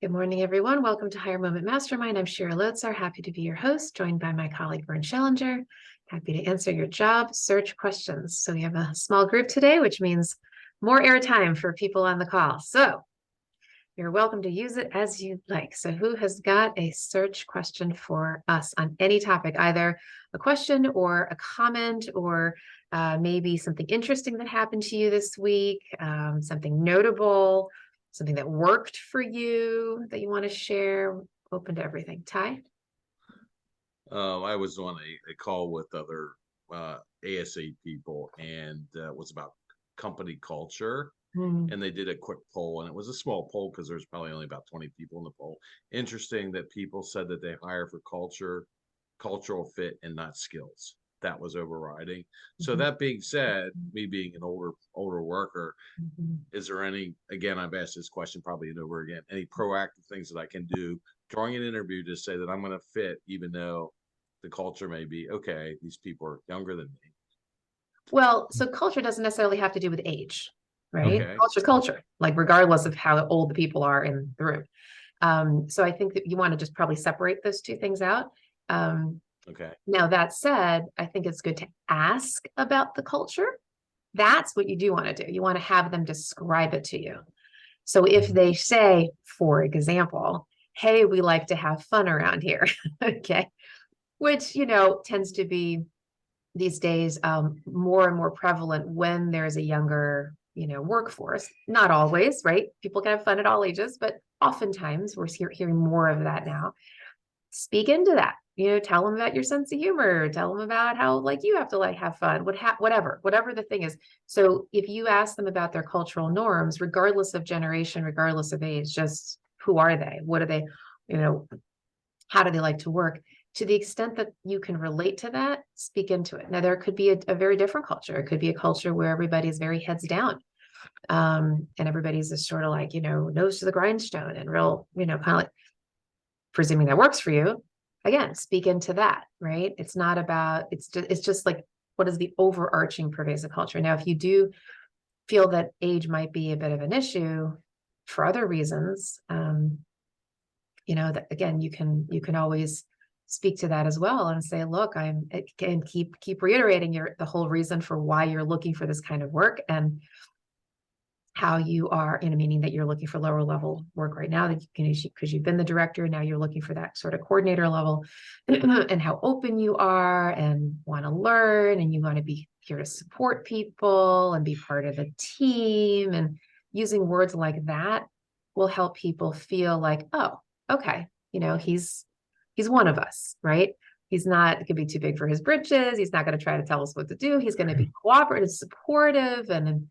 Good morning, everyone. Welcome to Higher Moment Mastermind. I'm Shira Lotzar, happy to be your host, joined by my colleague, Vern Schellinger. Happy to answer your job search questions. So we have a small group today, which means more airtime for people on the call. So you're welcome to use it as you like. So who has got a search question for us on any topic, either a question or a comment, or maybe something interesting that happened to you this week, something notable, something that worked for you that you want to share? Open to everything. Ty? I was on a call with other ASA people, and it was about company culture. And they did a quick poll, and it was a small poll because there's probably only about 20 people in the poll. Interesting that people said that they hire for cultural fit, and not skills. That was overriding. So that being said, me being an older worker, is there any, again, I've asked this question probably over again, any proactive things that I can do during an interview to say that I'm going to fit, even though the culture may be, okay, these people are younger than me? Well, so culture doesn't necessarily have to do with age, right? Okay. Culture is culture, like regardless of how old the people are in the room. So I think that you want to just probably separate those two things out. Okay. Now, that said, I think it's good to ask about the culture. That's what you do want to do. You want to have them describe it to you. So if they say, for example, hey, we like to have fun around here, okay, which, tends to be these days more and more prevalent when there's a younger, workforce. Not always, right? People can have fun at all ages, but oftentimes we're hearing more of that now. Speak into that. Tell them about your sense of humor. Tell them about how you have to have fun. Whatever the thing is. So if you ask them about their cultural norms, regardless of generation, regardless of age, just who are they? What are they? How do they like to work? To the extent that you can relate to that, speak into it. Now, there could be a very different culture. It could be a culture where everybody's very heads down. And everybody's just sort of nose to the grindstone and real, kind of like, presuming that works for you. Again, speak into that, right? It's not about, it's just like, what is the overarching pervasive culture? Now, if you do feel that age might be a bit of an issue for other reasons, that again, you can always speak to that as well and say, look, and keep reiterating the whole reason for why you're looking for this kind of work, and how you are, meaning that you're looking for lower level work right now, that you can, because you've been the director, now you're looking for that sort of coordinator level, and how open you are and want to learn, and you want to be here to support people and be part of the team. And using words like that will help people feel like, oh, okay, he's one of us, right? He's not going to be too big for his britches. He's not going to try to tell us what to do. He's going to be cooperative, supportive, and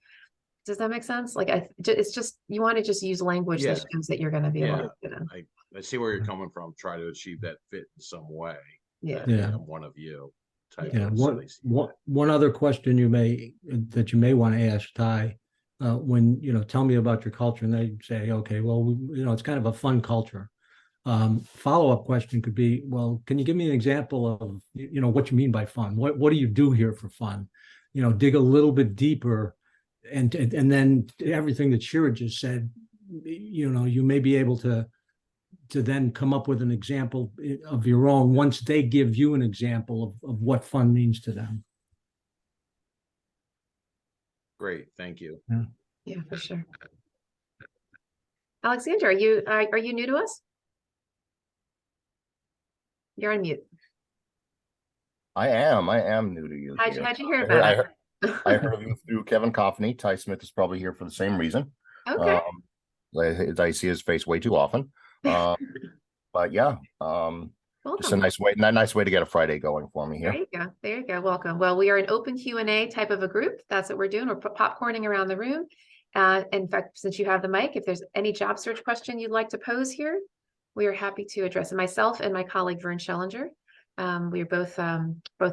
does that make sense? It's just, you want to just use language that shows that you're going to be able to fit in. I see where you're coming from. Try to achieve that fit in some way. Yeah. I'm one of you. One other question you may want to ask Ty, when tell me about your culture, and they say, okay, well, it's kind of a fun culture. Follow-up question could be, well, can you give me an example of what you mean by fun? What do you do here for fun? Dig a little bit deeper, and then everything that Shira just said, you may be able to then come up with an example of your own once they give you an example of what fun means to them. Great, thank you. Yeah, for sure. Alexandra, are you new to us? You're on mute. I am new to you. How'd you hear about it? I heard of you through Kevin Coffney. Ty Smith is probably here for the same reason. Okay. I see his face way too often. But yeah, just a nice way to get a Friday going for me here. There you go. Welcome. Well, we are an open Q&A type of a group. That's what we're doing. We're popcorning around the room. In fact, since you have the mic, if there's any job search question you'd like to pose here, we are happy to address it. Myself and my colleague, Vern Schellinger. We are both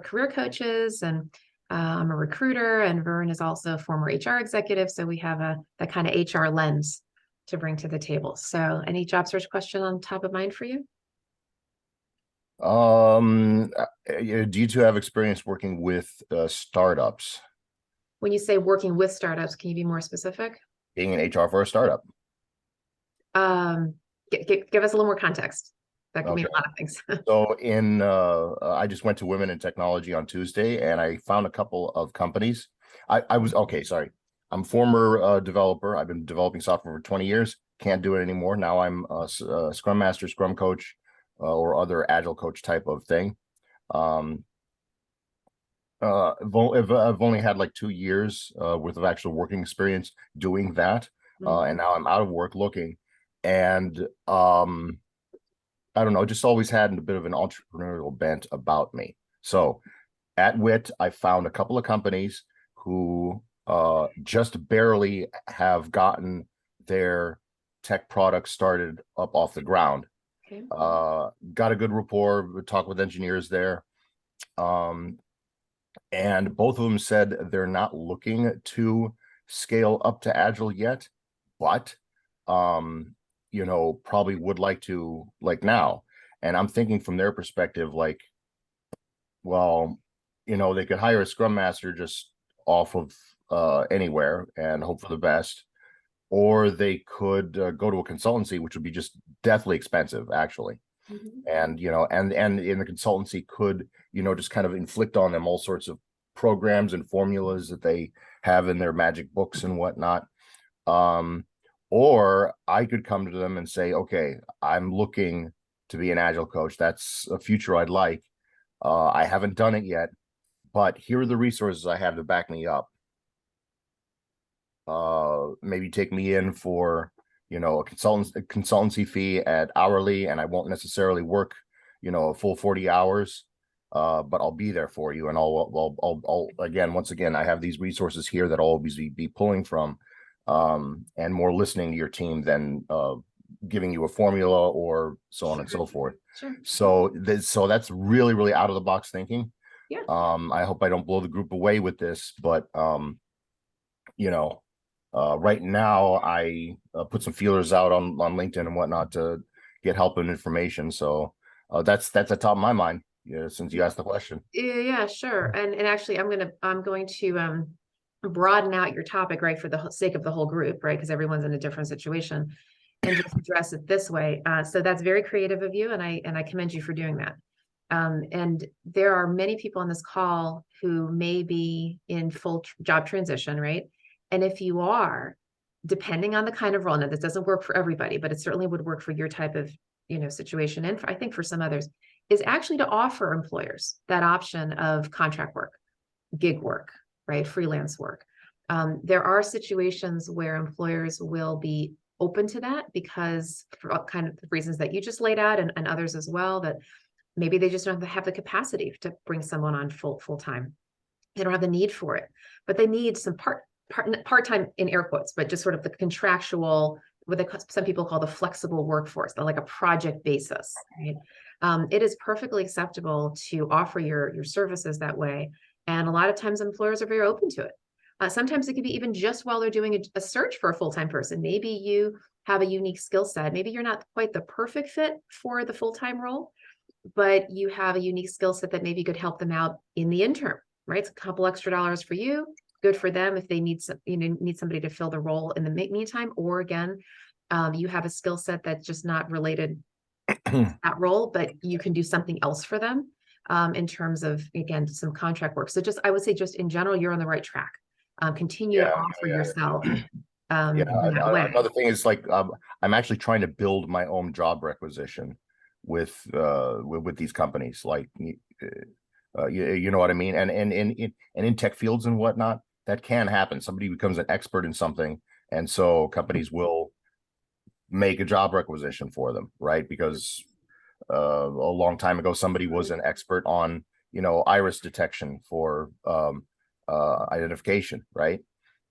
career coaches, and I'm a recruiter, and Vern is also a former HR executive. So we have that kind of HR lens to bring to the table. So any job search question on top of mind for you? Do you two have experience working with startups? When you say working with startups, can you be more specific? Being in HR for a startup. Give us a little more context. That could mean Okay. a lot of things. So I just went to Women in Technology on Tuesday, and I found a couple of companies. I was okay. Sorry, I'm a former developer. I've been developing software for 20 years. Can't do it anymore. Now I'm a Scrum Master, Scrum Coach, or other Agile Coach type of thing. I've only had like 2 years worth of actual working experience doing that, and now I'm out of work looking, and I don't know, just always had a bit of an entrepreneurial bent about me. So at WIT, I found a couple of companies who just barely have gotten their tech products started up off the ground. Okay. Got a good rapport, talk with engineers there. And both of them said they're not looking to scale up to Agile yet, but probably would like to like now. And I'm thinking from their perspective, like, well, they could hire a Scrum Master just off of anywhere and hope for the best, or they could go to a consultancy, which would be just deathly expensive, actually. And and in the consultancy could just kind of inflict on them all sorts of programs and formulas that they have in their magic books and whatnot. Or I could come to them and say, okay, I'm looking to be an Agile coach. That's a future I'd like. I haven't done it yet, but here are the resources I have to back me up. Maybe take me in for a consultancy fee at hourly, and I won't necessarily work a full 40 hours, but I'll be there for you. And I'll once again, I have these resources here that I'll always be pulling from, and more listening to your team than giving you a formula or so on and so forth. Sure. So that's really, really out of the box thinking. Yeah. I hope I don't blow the group away with this, but right now I put some feelers out on LinkedIn and whatnot to get help and information. So that's at the top of my mind, since you asked the question. Yeah, sure. And actually I'm going to broaden out your topic, right, for the sake of the whole group, right? Because everyone's in a different situation, and just address it this way. So that's very creative of you, and I commend you for doing that. And there are many people on this call who may be in full job transition, right? And if you are, depending on the kind of role, now this doesn't work for everybody, but it certainly would work for your type of, situation. And I think for some others, is actually to offer employers that option of contract work, gig work, right? Freelance work. There are situations where employers will be open to that because for kind of the reasons that you just laid out, and others as well, that maybe they just don't have the capacity to bring someone on full time. They don't have the need for it, but they need some part-time in air quotes, but just sort of the contractual, what some people call the flexible workforce, like a project basis, right? It is perfectly acceptable to offer your services that way. And a lot of times employers are very open to it. Sometimes it could be even just while they're doing a search for a full-time person. Maybe you have a unique skill set. Maybe you're not quite the perfect fit for the full-time role, but you have a unique skill set that maybe could help them out in the interim, right? It's a couple extra dollars for you, good for them if they need somebody to fill the role in the meantime. Or again, you have a skill set that's just not related to that role, but you can do something else for them in terms of, again, some contract work. So I would say just in general, you're on the right track. Continue to offer yourself. Another thing is like I'm actually trying to build my own job requisition with these companies, like you know what I mean, and in tech fields and whatnot, that can happen. Somebody becomes an expert in something, and so companies will make a job requisition for them, right? Because a long time ago, somebody was an expert on iris detection for identification, right?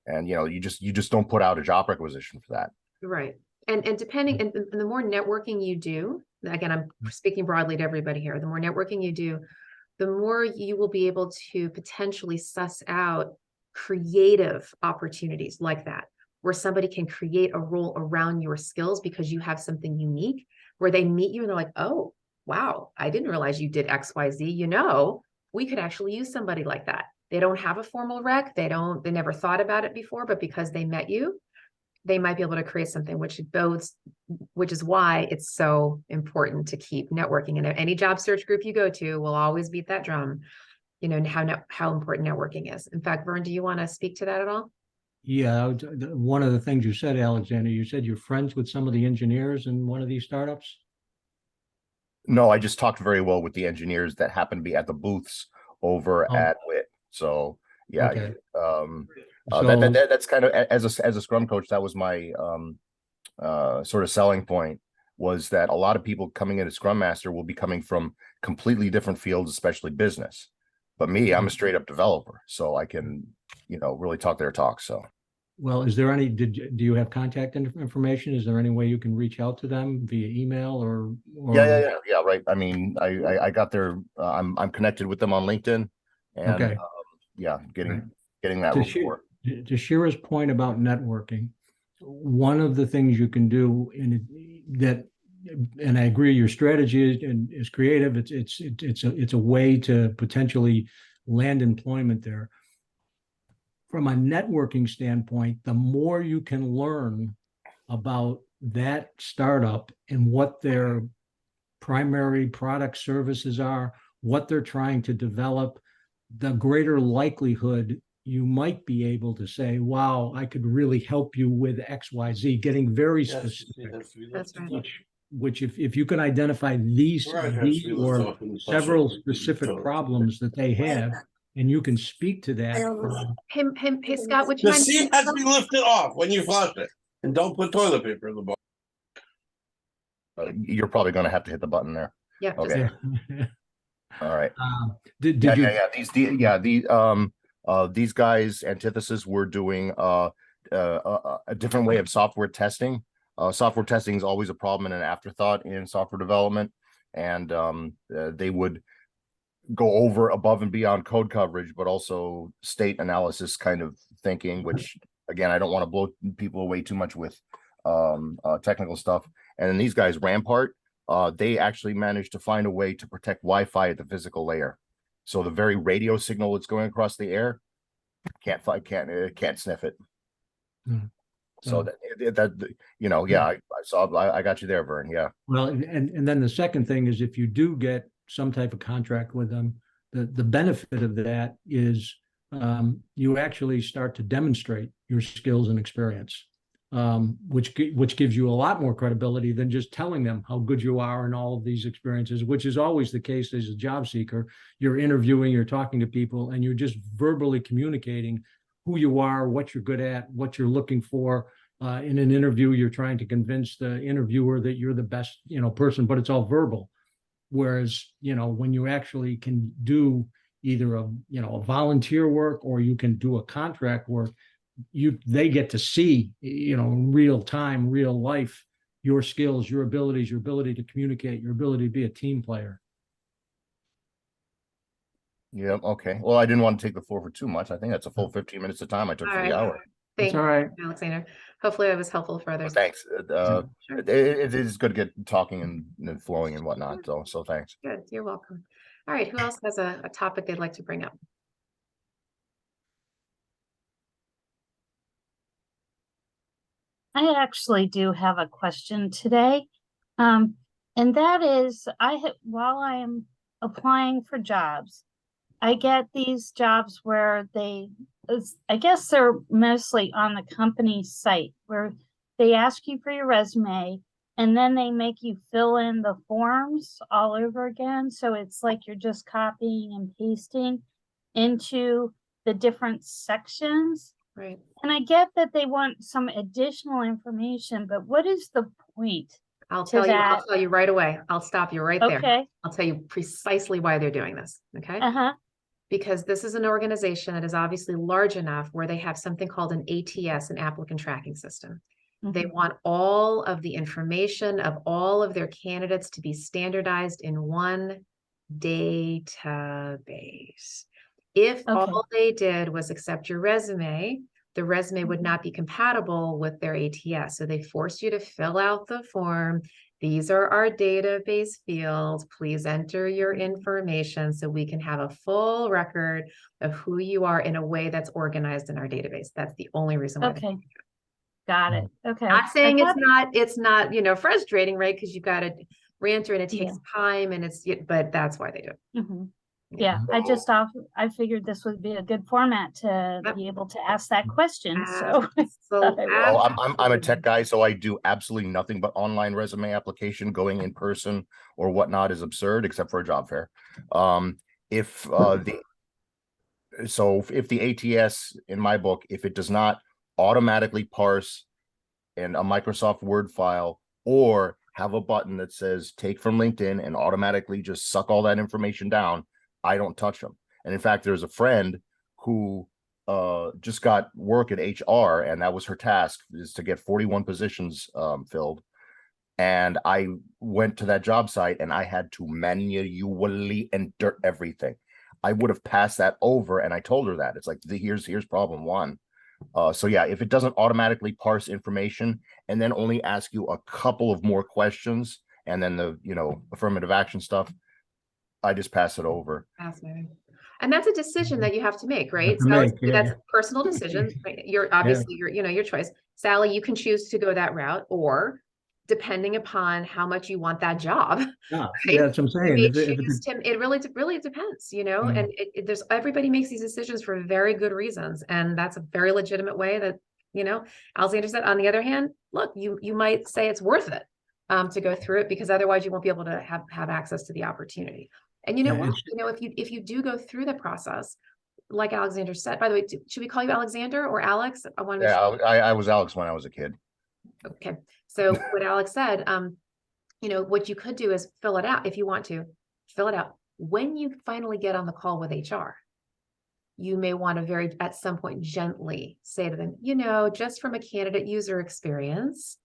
And you just don't put out a job requisition for that, right? And depending, and the more networking you do, again, I'm speaking broadly to everybody here, the more networking you do, the more you will be able to potentially suss out creative opportunities like that, where somebody can create a role around your skills because you have something unique, where they meet you and they're like, oh, wow, I didn't realize you did XYZ. We could actually use somebody like that. They don't have a formal rec. They never thought about it before, but because they met you, they might be able to create something which is why it's so important to keep networking. And any job search group you go to will always beat that drum, and how important networking is. In fact, Vern, do you want to speak to that at all? Yeah, one of the things you said, Alexander, you said you're friends with some of the engineers in one of these startups. No, I just talked very well with the engineers that happen to be at the booths over Oh. at WIT. So yeah, Okay. that's kind of as a Scrum coach, that was my sort of selling point, was that a lot of people coming into Scrum Master will be coming from completely different fields, especially business. But me, I'm a straight up developer, so I can, really talk their talk. So, Well, is there any, do you have contact information? Is there any way you can reach out to them via email or? yeah, right. I mean, I got their, I'm connected with them on LinkedIn, and Okay. yeah, Right. getting that rapport. To Shira's point about networking, one of the things you can do and I agree, your strategy is creative. It's a way to potentially land employment there. From a networking standpoint, the more you can learn about that startup and what their primary product services are, what they're trying to develop, the greater likelihood you might be able to say, wow, I could really help you with XYZ, getting very specific. That's right. Which if you can identify these or several specific problems that they have, and you can speak to that. Hey, Scott, would you The mind? seat has to be lifted off when you flush it, and don't put toilet paper in the bowl. You're probably going to have to hit the button there. Yeah. Okay. All right. Did you? These guys, Antithesis, were doing a different way of software testing. Software testing is always a problem and an afterthought in software development, and they would go over above and beyond code coverage, but also state analysis kind of thinking, which again, I don't want to blow people away too much with technical stuff. And then these guys, Rampart, they actually managed to find a way to protect Wi-Fi at the physical layer. So the very radio signal that's going across the air can't sniff it. Hmm. So I got you there, Vern. Yeah. Well, and then the second thing is, if you do get some type of contract with them, the benefit of that is you actually start to demonstrate your skills and experience, which gives you a lot more credibility than just telling them how good you are in all of these experiences, which is always the case as a job seeker. You're interviewing, you're talking to people, and you're just verbally communicating who you are, what you're good at, what you're looking for. In an interview, you're trying to convince the interviewer that you're the best, person, but it's all verbal. Whereas, when you actually can do either a volunteer work, or you can do a contract work, they get to see, real time, real life, your skills, your abilities, your ability to communicate, your ability to be a team player. Yeah. Okay. Well, I didn't want to take the floor for too much. I think that's a full 15 minutes of time I took for the hour. Thank you, all right, Alexander. Hopefully I was helpful for others. Thanks. Sure. It is good to get talking and flowing and whatnot. So thanks. Good. You're welcome. All right. Who else has a topic they'd like to bring up? I actually do have a question today. And that is, while I am applying for jobs, I get these jobs where I guess they're mostly on the company site, where they ask you for your resume and then they make you fill in the forms all over again. So it's like you're just copying and pasting into the different sections. Right. And I get that they want some additional information, but what is the point? I'll tell you right away. I'll stop you right there. Okay. I'll tell you precisely why they're doing this. Okay. Because this is an organization that is obviously large enough where they have something called an ATS, an applicant tracking system. They want all of the information of all of their candidates to be standardized in one database. If all they did was accept your resume, the resume would not be compatible with their ATS. So they force you to fill out the form. These are our database fields. Please enter your information so we can have a full record of who you are in a way that's organized in our database. That's the only reason why. Okay. Got it. Okay. Not I saying thought, it's not, frustrating, right? Because you've got to re-enter and it takes Yeah. time and but that's why they do it. mhm. Yeah, I figured this would be a good format to Yep. be able to ask that question. So So, Well, I'm a tech guy, so I do absolutely nothing but online resume application. Going in person or whatnot is absurd, except for a job fair. If if the ATS in my book, if it does not automatically parse in a Microsoft Word file or have a button that says take from LinkedIn and automatically just suck all that information down, I don't touch them. And in fact, there's a friend who just got work at HR, and that was her task, is to get 41 positions filled. And I went to that job site and I had to manually enter everything. I would have passed that over, and I told her that. It's like, here's problem one. So yeah, if it doesn't automatically parse information and then only ask you a couple of more questions and then the affirmative action stuff, I just pass it over. fascinating. And that's a decision that you have to make, right? to make, Sally, that's yeah. a personal decision. Right? You're obviously your choice. Sally, you can choose to go that route, or depending upon how much you want that job. Yeah, Right? yeah, that's what I'm You saying. may If it choose it really depends, and there's everybody makes these decisions for very good reasons. And that's a very legitimate way that, Alexander said. On the other hand, look, you might say it's worth it to go through it, because otherwise you won't be able to have access to the opportunity. And you know Yeah, what, if you do go through the process, like Alexander said, by the way, should we call you Alexander or Alex? I want to make sure. I was Alex when I was a kid. Okay. So what Alex said, what you could do is fill it out if you want to. Fill it out. When you finally get on the call with HR, you may want to at some point gently say to them, just from a candidate user experience,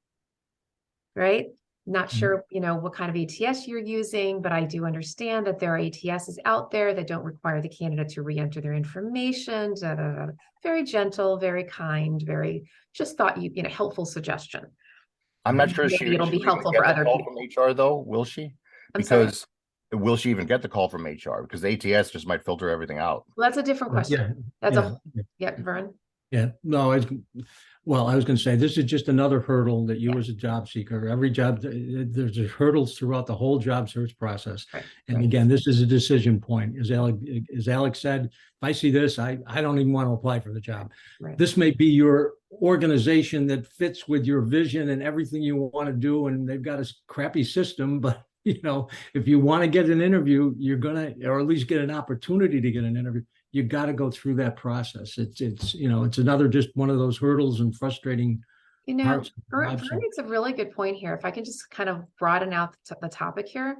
right? Not sure, what kind of ATS you're using, but I do understand that there are ATSs out there that don't require the candidate to re-enter their information. Da, da, da. Very gentle, very kind, just thought helpful suggestion. I'm not sure Maybe it'll be helpful for other call people. from HR though, will she? I'm sorry? Will she even get the call from HR? Because the ATS just might filter everything out. Well, that's a different question. Vern. Yeah, no, I was going to say, this is just another hurdle that you as a job seeker, every job, there's hurdles throughout the whole job search process. Right. And again, this is a decision point. As Alex said, if I see this, I don't even want to apply for the job. Right. This may be your organization that fits with your vision and everything you want to do, and they've got a crappy system, but if you want to get an interview, you're gonna, or at least get an opportunity to get an interview, you got to go through that process. It's another, just one of those hurdles and frustrating parts. Vern makes a really good point here. If I can just kind of broaden out the topic here.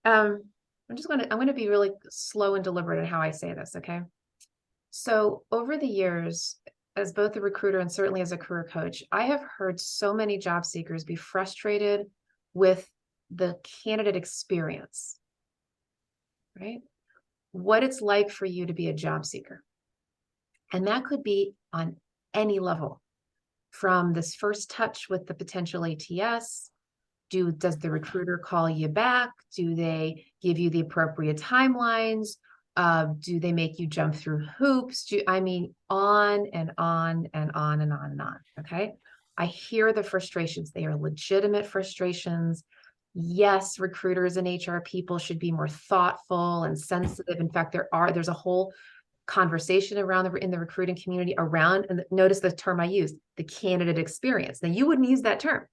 I'm going to be really slow and deliberate in how I say this. Okay. So over the years, as both a recruiter and certainly as a career coach, I have heard so many job seekers be frustrated with the candidate experience, right? What it's like for you to be a job seeker. And that could be on any level, from this first touch with the potential ATS. Does the recruiter call you back? Do they give you the appropriate timelines? Do they make you jump through hoops? On and on and on and on and on. Okay. I hear the frustrations. They are legitimate frustrations. Yes, recruiters and HR people should be more thoughtful and sensitive. In fact, there's a whole conversation around in the recruiting community around, and notice the term I used, the candidate experience. Now, you wouldn't use that term.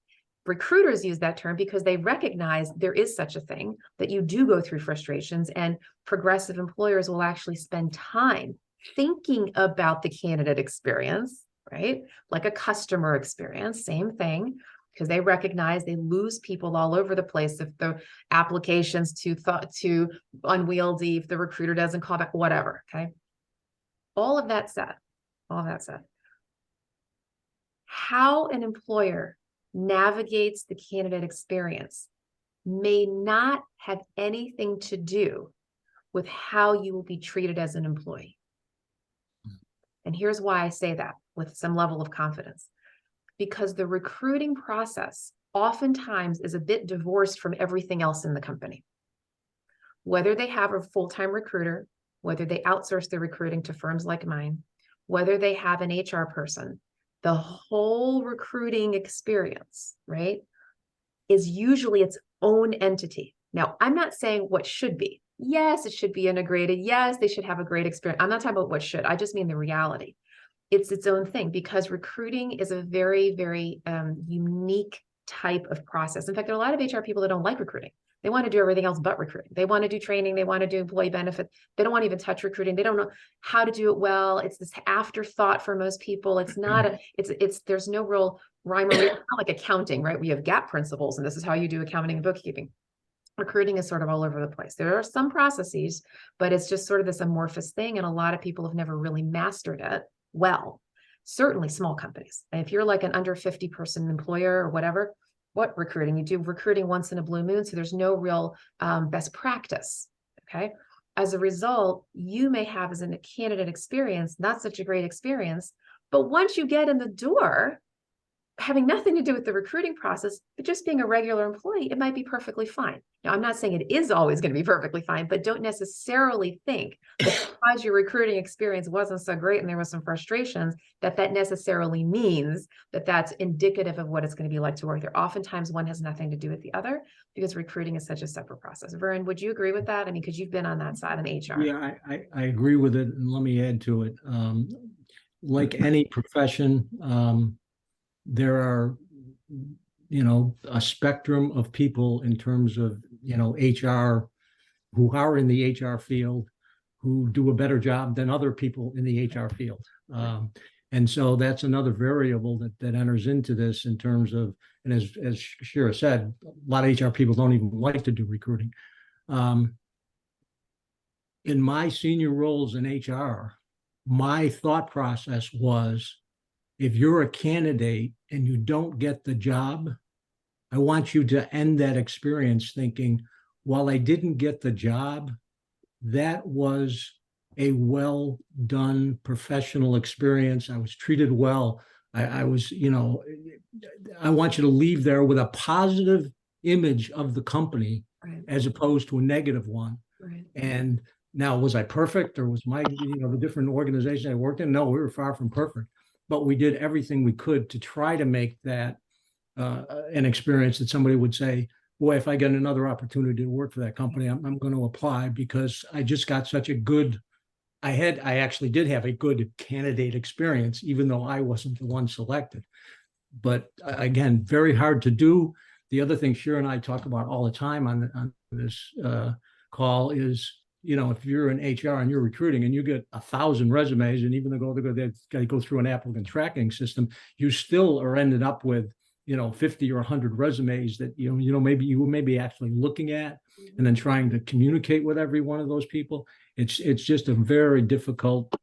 Recruiters use that term because they recognize there is such a thing, that you do go through frustrations, and progressive employers will actually spend time thinking about the candidate experience, right? Like a customer experience, same thing. Because they recognize they lose people all over the place if the application's too unwieldy, if the recruiter doesn't call back, whatever. Okay. All of that said, how an employer navigates the candidate experience may not have anything to do with how you will be treated as an employee. And here's why I say that with some level of confidence. Because the recruiting process oftentimes is a bit divorced from everything else in the company. Whether they have a full-time recruiter, whether they outsource their recruiting to firms like mine, whether they have an HR person, the whole recruiting experience, right, is usually its own entity. Now, I'm not saying what should be. Yes, it should be integrated. Yes, they should have a great experience. I'm not talking about what should. I just mean the reality. It's its own thing because recruiting is a very, very unique type of process. In fact, there are a lot of HR people that don't like recruiting. They want to do everything else but recruiting. They want to do training. They want to do employee benefit. They don't want to even touch recruiting. They don't know how to do it well. It's this afterthought for most people. It's not a, there's no real rhyme or reason. It's not like accounting, right? We have gap principles and this is how you do accounting and bookkeeping. Recruiting is sort of all over the place. There are some processes, but it's just sort of this amorphous thing. And a lot of people have never really mastered it well. Certainly small companies. And if you're like an under 50 person employer or whatever, what recruiting? You do recruiting once in a blue moon. So there's no real best practice. Okay. As a result, you may have as a candidate experience, not such a great experience, but once you get in the door, having nothing to do with the recruiting process, but just being a regular employee, it might be perfectly fine. Now, I'm not saying it is always going to be perfectly fine, but don't necessarily think that because your recruiting experience wasn't so great and there was some frustrations, that necessarily means that that's indicative of what it's going to be like to work there. Oftentimes, one has nothing to do with the other because recruiting is such a separate process. Vern, would you agree with that? I mean, because you've been on that side in HR. Yeah, I agree with it. And let me add to it. Like any profession, there are, a spectrum of people in terms of, HR, who are in the HR field, who do a better job than other people in the HR field. And so that's another variable that enters into this in terms of, and as Shira said, a lot of HR people don't even like to do recruiting. In my senior roles in HR, my thought process was, if you're a candidate and you don't get the job, I want you to end that experience thinking, while I didn't get the job, that was a well done professional experience. I was treated well. I was, I want you to leave there with a positive image of the company, Right. as opposed to a negative one. Right. And now, was I perfect, or was my, the different organizations I worked in? No, we were far from perfect. But we did everything we could to try to make that an experience that somebody would say, boy, if I get another opportunity to work for that company, I'm going to apply, because I just got such a good, I actually did have a good candidate experience, even though I wasn't the one selected. But again, very hard to do. The other thing Shira and I talk about all the time on this call is, if you're in HR and you're recruiting and you get 1,000 resumes, and even though they've got to go through an applicant tracking system, you still are ended up with, 50 or 100 resumes that, maybe you may be actually looking at, and then trying to communicate with every one of those people. It's just a very difficult,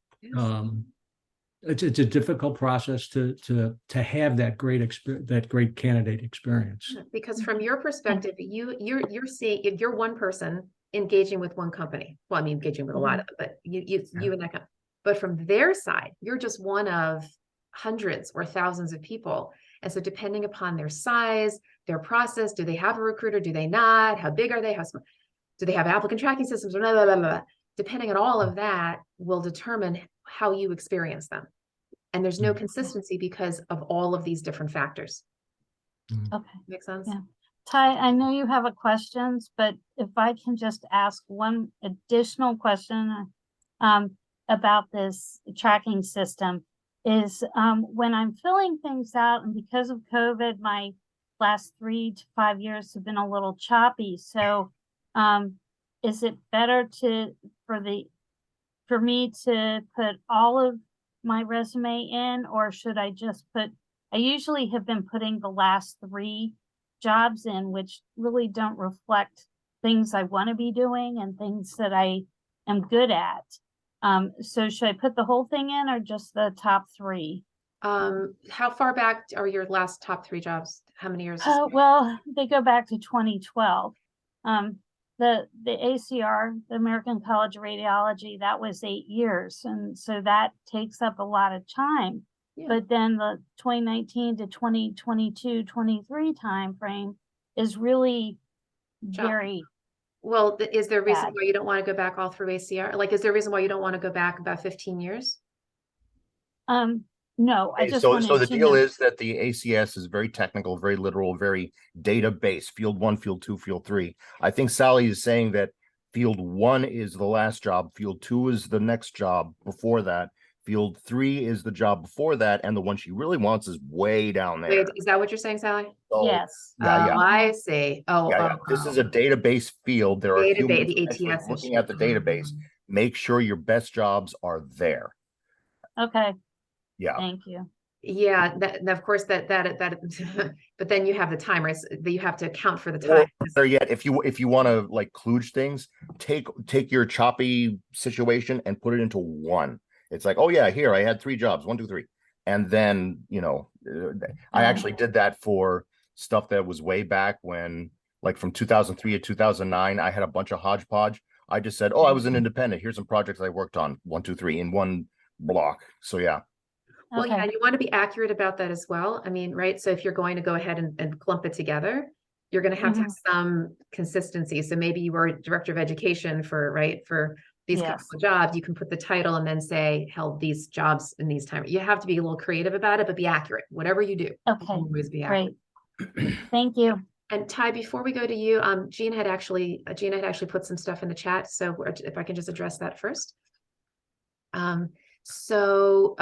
it's a difficult process to have that great candidate experience. Because from your perspective, you're seeing, if you're one person engaging with one company, well, I mean, engaging with a lot of them, but you and that company. But from their side, you're just one of hundreds or thousands of people. And so depending upon their size, their process, do they have a recruiter? Do they not? How big are they? How small? Do they have applicant tracking systems? Blah, blah, blah, blah. Depending on all of that will determine how you experience them. And there's no consistency because of all of these different factors. Okay. Make sense? Yeah. Ty, I know you have a questions, but if I can just ask one additional question about this tracking system is when I'm filling things out, and because of COVID, my last 3 to 5 years have been a little choppy. So is it better for me to put all of my resume in, or should I just put, I usually have been putting the last 3 jobs in, which really don't reflect things I want to be doing and things that I am good at. So should I put the whole thing in, or just the top 3? How far back are your last top 3 jobs? How many years? Well, they go back to 2012. The ACR, the American College of Radiology, that was 8 years. And so that takes up a lot of time. Yeah. But then the 2019 to 2022, 23 timeframe is really very. Well, is there a reason why you don't want to go back all through ACR? Like, is there a reason why you don't want to go back about 15 years? No, I Okay, just so wanted the to deal know. is that the ACS is very technical, very literal, very data-based. Field 1, Field 2, Field 3. I think Sally is saying that Field 1 is the last job, Field 2 is the next job before that, Field 3 is the job before that, and the one she really wants is way down there. Wait, is that what you're saying, Sally? So, Yes. yeah, Oh, yeah, I see. Oh, yeah, yeah. oh, This oh. is a database field. There are Database, humans the actually ATS looking issue. at the database. Make sure your best jobs are there. Okay, Yeah. thank you. Yeah, that of course that but then you have the timers that you have to account for the Or time. better yet, if you want to like kludge things, take your choppy situation and put it into one. It's like, oh yeah, here I had 3 jobs, 1, 2, 3, and then I actually did that for stuff that was way back when, like from 2003 to 2009. I had a bunch of hodgepodge. I just said, oh, I was an independent. Here's some projects I worked on, 1, 2, 3 in one block. So yeah. Well, yeah, Okay, you want to be accurate about that as well. I mean, right? So if you're going to go ahead and clump it together, you're going to have some consistency. So maybe you were director of education for these couple yes, of jobs, you can put the title and then say held these jobs in these times. You have to be a little creative about it, but be accurate. Whatever you do, okay, always be accurate. great. Thank you. And Ty, before we go to you, Gina had actually put some stuff in the chat. So if I can just address that first. So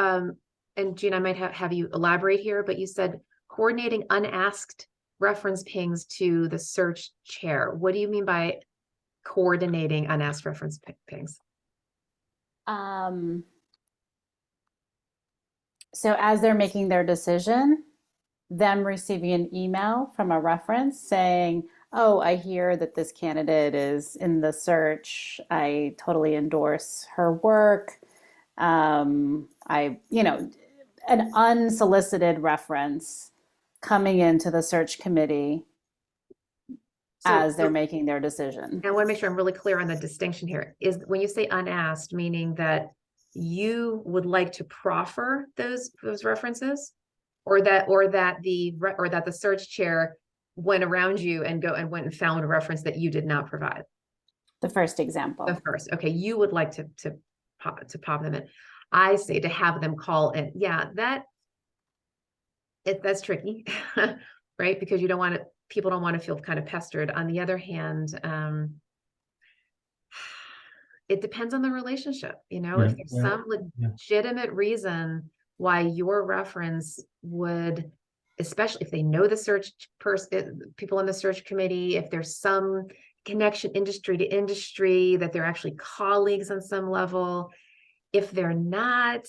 and Gene, I might have you elaborate here, but you said coordinating unasked reference pings to the search chair. What do you mean by coordinating unasked reference pings? So as they're making their decision, them receiving an email from a reference saying, oh, I hear that this candidate is in the search. I totally endorse her work. An unsolicited reference coming into the search committee as they're making their decision. I want to make sure I'm really clear on the distinction here. Is when you say unasked, meaning that you would like to proffer those references, or that the search chair went around you and went and found a reference that you did not provide? The first example. The first, okay, you would like to pop them in. I say to have them call in. Yeah, that's tricky, right? Because people don't want to feel kind of pestered. On the other hand, it depends on the relationship. If there's some legitimate reason why your reference would, especially if they know the search people in the search committee, if there's some connection industry to industry, that they're actually colleagues on some level. If they're not,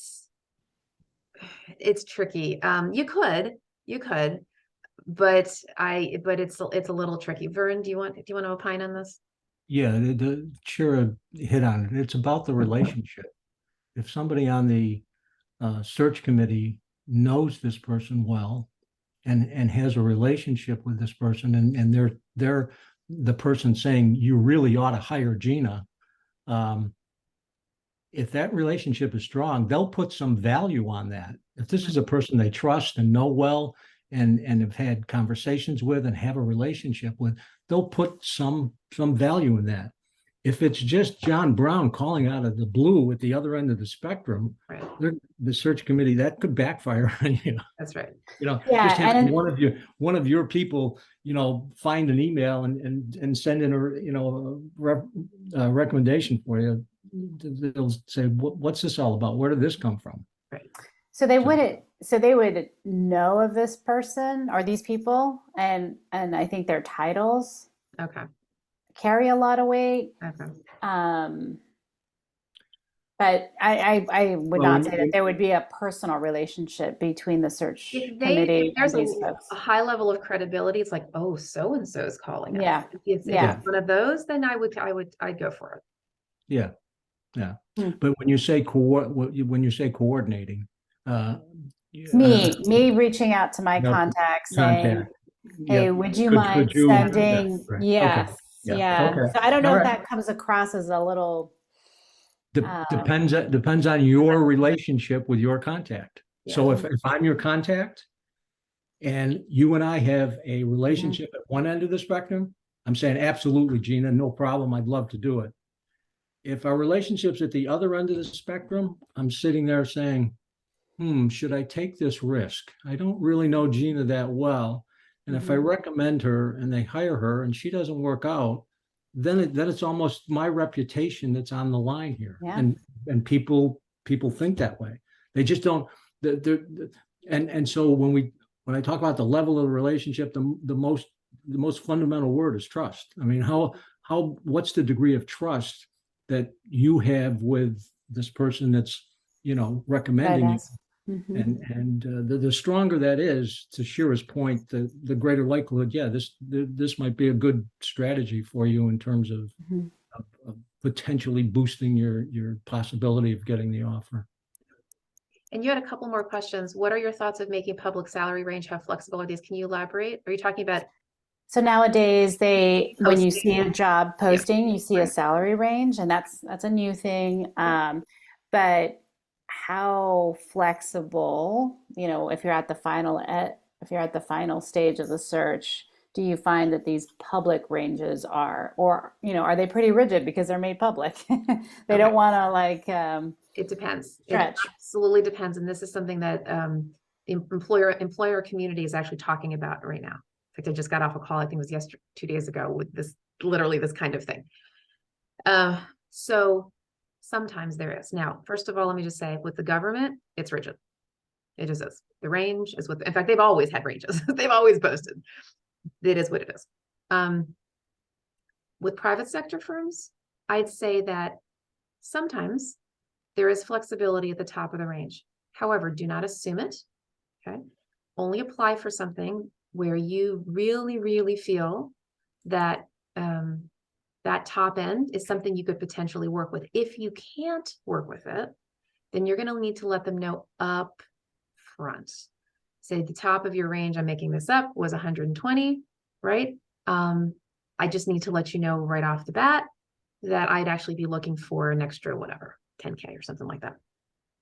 it's tricky. You could, but it's a little tricky. Vern, do you want to opine on this? Yeah, the chair hit on it. It's about the relationship. If somebody on the search committee knows this person well and has a relationship with this person, and they're the person saying you really ought to hire Gina, if that relationship is strong, they'll put some value on that. If this is a person they trust and know well and have had conversations with and have a relationship with, they'll put some value in that. If it's just John Brown calling out of the blue at the other end of the spectrum, right, the search committee, that could backfire on you. That's right. Yeah, just have one of your people, find an email and send in a recommendation for you. They'll say, what's this all about? Where did this come from? Right. So they would know of this person or these people, and I think their titles carry a lot of weight. Okay. But I would not say that there would be a personal relationship between the search committee and these folks. A high level of credibility, it's like, oh, so and so is calling us. Yeah. If it's one of those, then I'd go for it. Yeah. Yeah. But when you say coordinating, me reaching out to my contact saying, hey, would you mind sending? Yes. Yeah. Okay. So I don't know if that comes across as a little. Depends on your relationship with your contact. Yeah. So if I'm your contact and you and I have a relationship at one end of the spectrum, I'm saying absolutely, Gina, no problem. I'd love to do it. If our relationship's at the other end of the spectrum, I'm sitting there saying, should I take this risk? I don't really know Gina that well. And if I Mhm. recommend her and they hire her and she doesn't work out, then it's almost my reputation that's on the line here. Yeah. And people think that way. They just don't. And so when I talk about the level of the relationship, the most fundamental word is trust. I mean, what's the degree of trust that you have with this person that's recommending you? Mhm. And the stronger that is, to Shira's point, the greater likelihood, yeah, this might be a good strategy for you in terms of, Mhm. of potentially boosting your possibility of getting the offer. And you had a couple more questions. What are your thoughts of making public salary range have flexibilities? Can you elaborate? Are you talking about So nowadays, when you see a posting? job posting, you see a salary range, and that's a new thing. But how flexible, if you're at the final stage of the search, do you find that these public ranges are, or are they pretty rigid because they're made public? They Okay. don't want to It depends. It stretch. absolutely depends. And this is something that the employer community is actually talking about right now. In fact, I just got off a call, I think it was 2 days ago, with literally this kind of thing. So sometimes there is. Now, first of all, let me just say, with the government, it's rigid. It just is. The range is in fact, they've always had ranges. They've always posted. It is what it is. With private sector firms, I'd say that sometimes there is flexibility at the top of the range. However, do not assume it. Okay. Only apply for something where you really, really feel that that top end is something you could potentially work with. If you can't work with it, then you're going to need to let them know up front. Say the top of your range, I'm making this up, was 120, right? I just need to let you know right off the bat that I'd actually be looking for an extra whatever, 10K or something like that.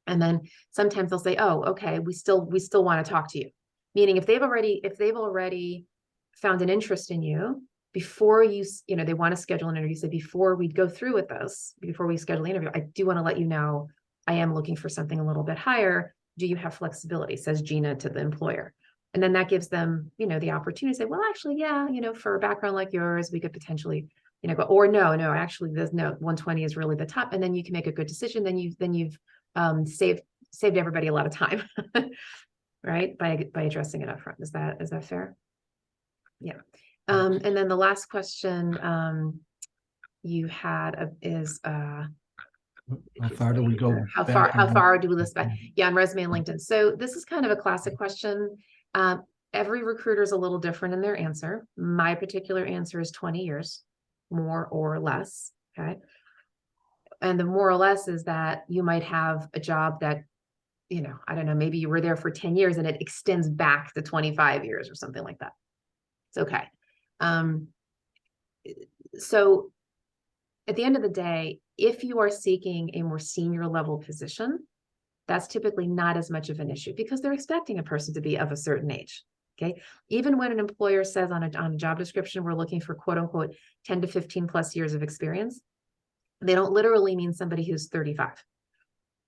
And then sometimes they'll say, oh, okay, we still want to talk to you. Meaning if they've already found an interest in you before they want to schedule an interview, say before we go through with this, before we schedule the interview, I do want to let you know I am looking for something a little bit higher. Do you have flexibility? Says Gina to the employer. And then that gives them, the opportunity to say, well, actually, yeah, for a background like yours, we could potentially, go, or no, actually, there's no 120 is really the top. And then you can make a good decision. Then you've saved everybody a lot of time, right? By addressing it up front. Is that fair? Yeah. And then the last question you had is How far do we go how back far do we list back? Yeah, on resume and LinkedIn. So this is kind of a classic question. Every recruiter is a little different in their answer. My particular answer is 20 years, more or less. Okay. And the more or less is that you might have a job that, I don't know, maybe you were there for 10 years and it extends back to 25 years or something like that. It's okay. So at the end of the day, if you are seeking a more senior level position, that's typically not as much of an issue because they're expecting a person to be of a certain age. Okay. Even when an employer says on a job description, we're looking for quote unquote 10 to 15 plus years of experience, they don't literally mean somebody who's 35.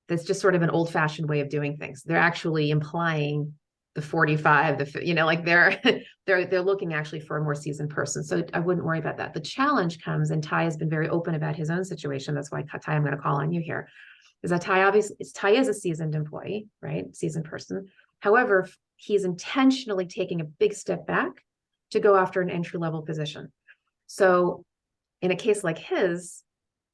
That's just sort of an old fashioned way of doing things. They're actually implying the 45, like they're looking actually for a more seasoned person. So I wouldn't worry about that. The challenge comes, and Ty has been very open about his own situation. That's why, Ty, I'm going to call on you here, is that Ty is a seasoned employee, right? Seasoned person. However, he's intentionally taking a big step back to go after an entry level position. So in a case like his,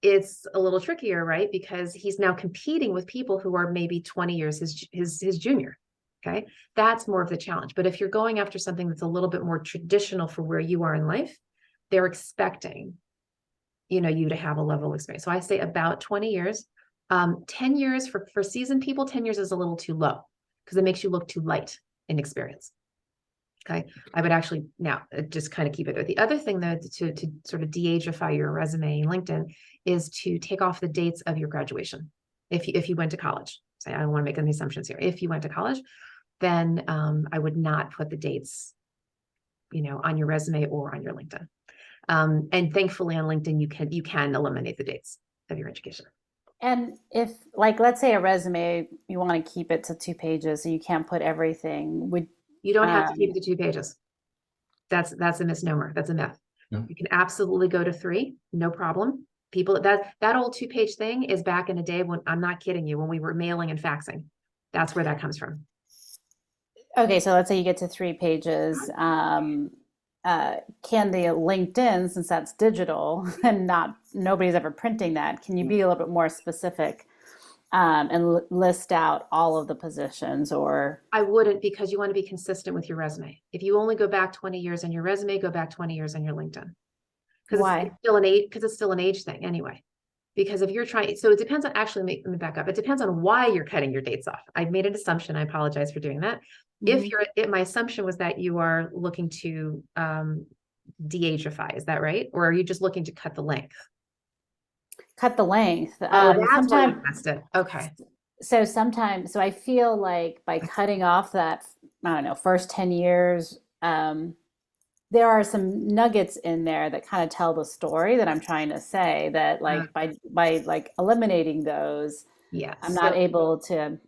it's a little trickier, right? Because he's now competing with people who are maybe 20 years his junior. Okay. That's more of the challenge. But if you're going after something that's a little bit more traditional for where you are in life, they're expecting, you to have a level of experience. So I say about 20 years, 10 years for seasoned people, 10 years is a little too low because it makes you look too light in experience. Okay. I would actually now just kind of keep it. The other thing though, to sort of de-ageify your resume in LinkedIn is to take off the dates of your graduation. If you went to college, say, I don't want to make any assumptions here. If you went to college, then I would not put the dates, on your resume or on your LinkedIn. And thankfully on LinkedIn, you can eliminate the dates of your education. And if, like, let's say a resume, you want to keep it to 2 pages and you can't put everything, would, You don't have to keep um, it to 2 pages. That's a misnomer. That's a myth. Yeah. You can absolutely go to 3, no problem. People, that old 2-page thing is back in the day when, I'm not kidding you, when we were mailing and faxing. That's where that comes from. okay, so let's say you get to 3 pages. Can the LinkedIn, since that's digital and not nobody's ever printing that, can you be a little bit more specific and list out all of the positions or? I wouldn't, because you want to be consistent with your resume. If you only go back 20 years on your resume, go back 20 years on your LinkedIn. Because Why? it's still an age, because it's still an age thing anyway. Because if you're trying, so it depends on, actually, let me back up. It depends on why you're cutting your dates off. I've made an assumption. I apologize for doing that. If my assumption was that you are looking to de-ageify, is that right? Or are you just looking to cut the length? Cut the length. Oh, that's why you Sometimes, missed it. Okay. so I feel like by cutting off that, I don't know, first 10 years, there are some nuggets in there that kind of tell the story that I'm trying to say, that like by like eliminating those, Yeah. I'm not So able to.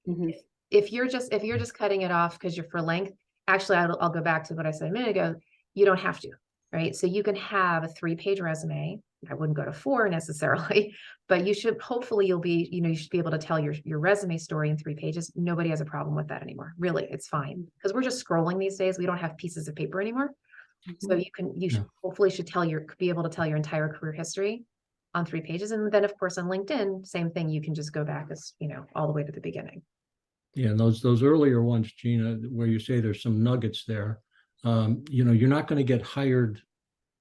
Mhm. if you're just cutting it off because you're for length, actually, I'll go back to what I said a minute ago. You don't have to, right? So you can have a 3-page resume. I wouldn't go to 4 necessarily, but you should, hopefully you should be able to tell your resume story in 3 pages. Nobody has a problem with that anymore. Really, it's fine, because we're just scrolling these days. We don't have pieces of paper anymore. So you should hopefully be able to tell your entire career history on 3 pages. And then of course on LinkedIn, same thing. You can just go back as, all the way to the beginning. Yeah, and those earlier ones, Gina, where you say there's some nuggets there, you're not going to get hired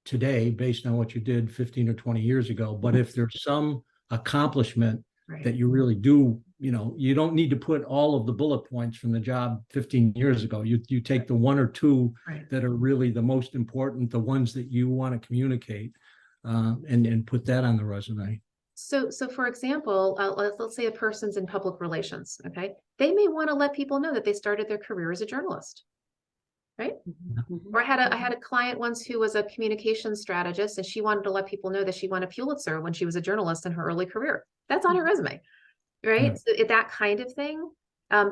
today based on what you did 15 or 20 years ago. But if there's some accomplishment Right. that you really do, you don't need to put all of the bullet points from the job 15 years ago. You take the 1 or 2 Right. that are really the most important, the ones that you want to communicate, and put that on the resume. So for example, let's say a person's in public relations, okay? They may want to let people know that they started their career as a journalist, right? Or I had a client once who was a communications strategist, and she wanted to let people know that she won a Pulitzer when she was a journalist in her early career. That's on her resume, right? Yeah. So that kind of thing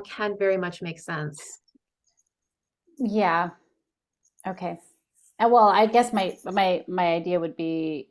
can very much make sense. Yeah. Okay. And well, I guess my idea would be,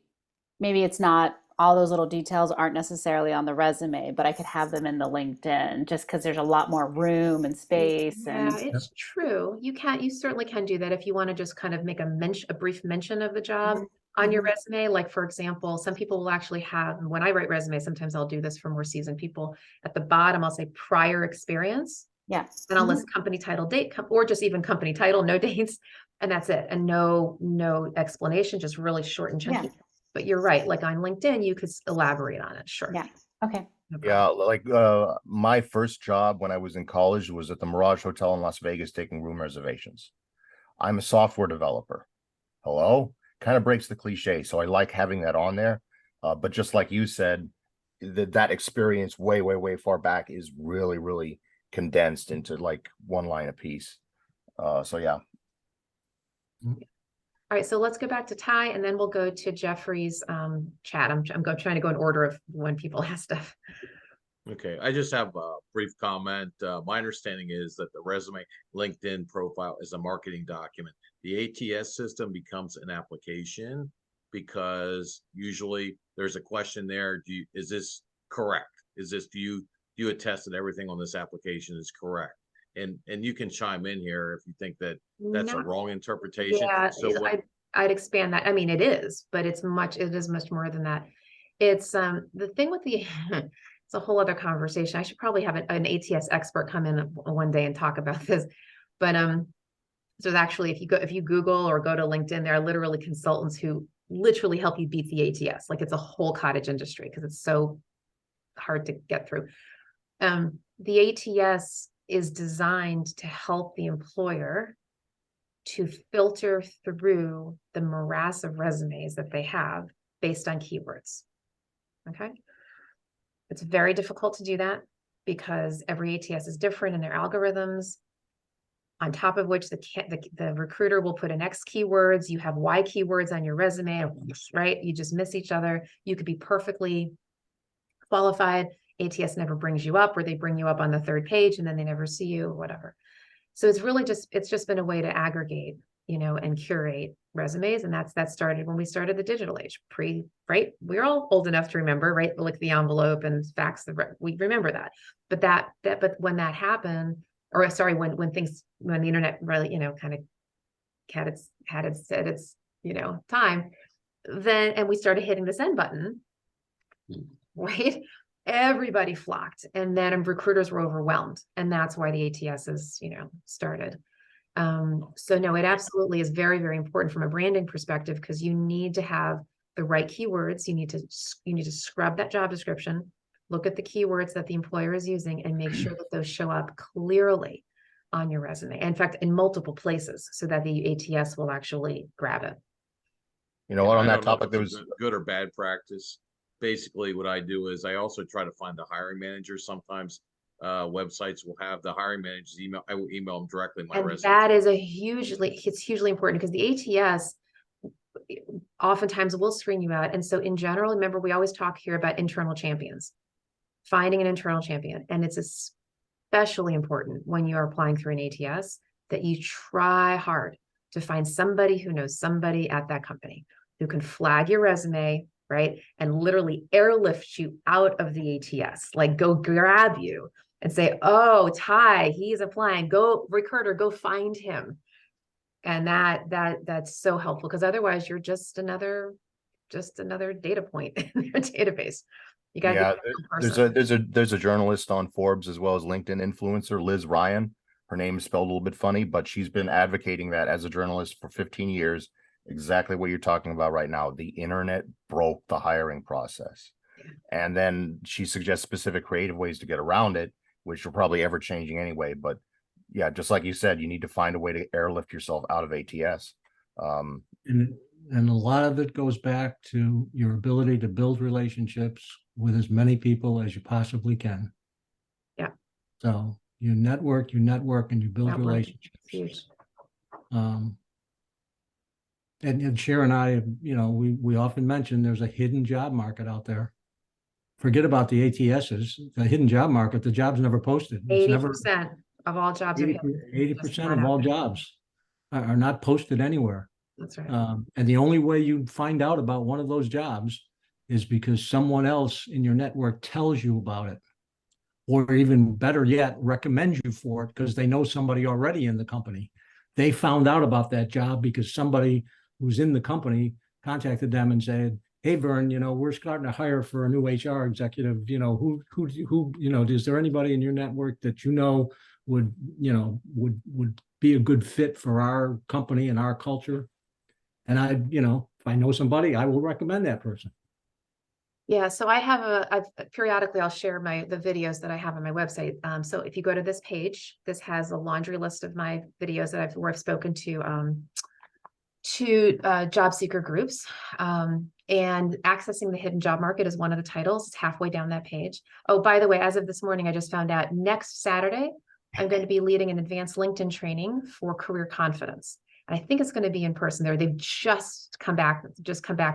maybe it's not, all those little details aren't necessarily on the resume, but I could have them in the LinkedIn, just because there's a lot more room and space. Yeah, And it's true. You certainly can do that if you want to just kind of make a brief mention of the job on your resume. Like, for example, some people will actually have, when I write resumes, sometimes I'll do this for more seasoned people. At the bottom, I'll say prior experience. yeah. And I'll list company title, date, or just even company title, no dates, and that's it. And no explanation, just really short and chunky. Yeah. But you're right, like on LinkedIn, you could elaborate on it. Sure. Yeah. Okay. No Yeah, problem. like my first job when I was in college was at the Mirage Hotel in Las Vegas taking room reservations. I'm a software developer. Hello? Kind of breaks the cliche. So I like having that on there. But just like you said, that experience way far back is really, really condensed into like 1 line a piece. So yeah. All right, so let's go back to Ty, and then we'll go to Jeffrey's chat. I'm trying to go in order of when people ask stuff. Okay, I just have a brief comment. My understanding is that the resume LinkedIn profile is a marketing document. The ATS system becomes an application because usually there's a question there. Is this correct? Do you attest that everything on this application is correct? And you can chime in here if you think that that's a Not- wrong interpretation. Yeah, So what, I'd expand that. I mean, it is much more than that. It's the thing with the it's a whole other conversation. I should probably have an ATS expert come in one day and talk about this. But so actually, if you Google or go to LinkedIn, there are literally consultants who literally help you beat the ATS. Like, it's a whole cottage industry because it's so hard to get through. The ATS is designed to help the employer to filter through the morass of resumes that they have based on keywords. Okay. It's very difficult to do that because every ATS is different in their algorithms, on top of which the recruiter will put in X keywords. You have Y keywords on your resume, right? You just miss each other. You could be perfectly qualified. ATS never brings you up, or they bring you up on the third page and then they never see you, whatever. So it's really it's just been a way to aggregate, and curate resumes. And that started when we started the digital age, right? We're all old enough to remember, right? Like the envelope and fax, we remember that. But when that happened, or sorry, when the internet really, kind of had its time, then, and we started hitting the send button, right? Everybody flocked, and then recruiters were overwhelmed, and that's why the ATSs, started. So no, it absolutely is very, very important from a branding perspective, because you need to have the right keywords. You need to scrub that job description, look at the keywords that the employer is using, and make sure that those show up clearly on your resume. In fact, in multiple places, so that the ATS will actually grab it. You know what, on I that don't know if topic, there it's was, a good or bad practice. Basically, what I do is I also try to find the hiring manager. Sometimes websites will have the hiring manager's email. I will email them directly my And resume. that is it's hugely important, because the ATS oftentimes will screen you out. And so in general, remember, we always talk here about internal champions, finding an internal champion. And it's especially important when you are applying through an ATS that you try hard to find somebody who knows somebody at that company who can flag your resume, right? And literally airlift you out of the ATS, like go grab you and say, oh, Ty, he's applying, go recruiter, go find him. And that's so helpful, because otherwise you're just another data point in your database. You got yeah, to get there's a journalist on Forbes as well as LinkedIn influencer, Liz Ryan. Her name is spelled a little bit funny, but she's been advocating that as a journalist for 15 years. Exactly what you're talking about right now. The internet broke the hiring process. And then she suggests specific creative ways to get around it, which are probably ever changing anyway. But yeah, just like you said, you need to find a way to airlift yourself out of ATS. And a lot of it goes back to your ability to build relationships with as many people as you possibly can. Yeah. So you network, and you build relationships. Huge. And Cher and I, we often mention there's a hidden job market out there. Forget about the ATSs, the hidden job market. The job's never posted. It's 80% of all jobs are 80% of all jobs are not posted anywhere. That's right. And the only way you find out about one of those jobs is because someone else in your network tells you about it, or even better yet, recommends you for it because they know somebody already in the company. They found out about that job because somebody who's in the company contacted them and said, hey, Vern, we're starting to hire for a new HR executive. Who, is there anybody in your network that would be a good fit for our company and our culture? And if I know somebody, I will recommend that person. Yeah, so periodically I'll share the videos that I have on my website. So if you go to this page, this has a laundry list of my videos that I've spoken to job seeker groups. And accessing the hidden job market is one of the titles. It's halfway down that page. Oh, by the way, as of this morning, I just found out next Saturday, I'm going to be leading an advanced LinkedIn training for career confidence. And I think it's going to be in person there. They've just come back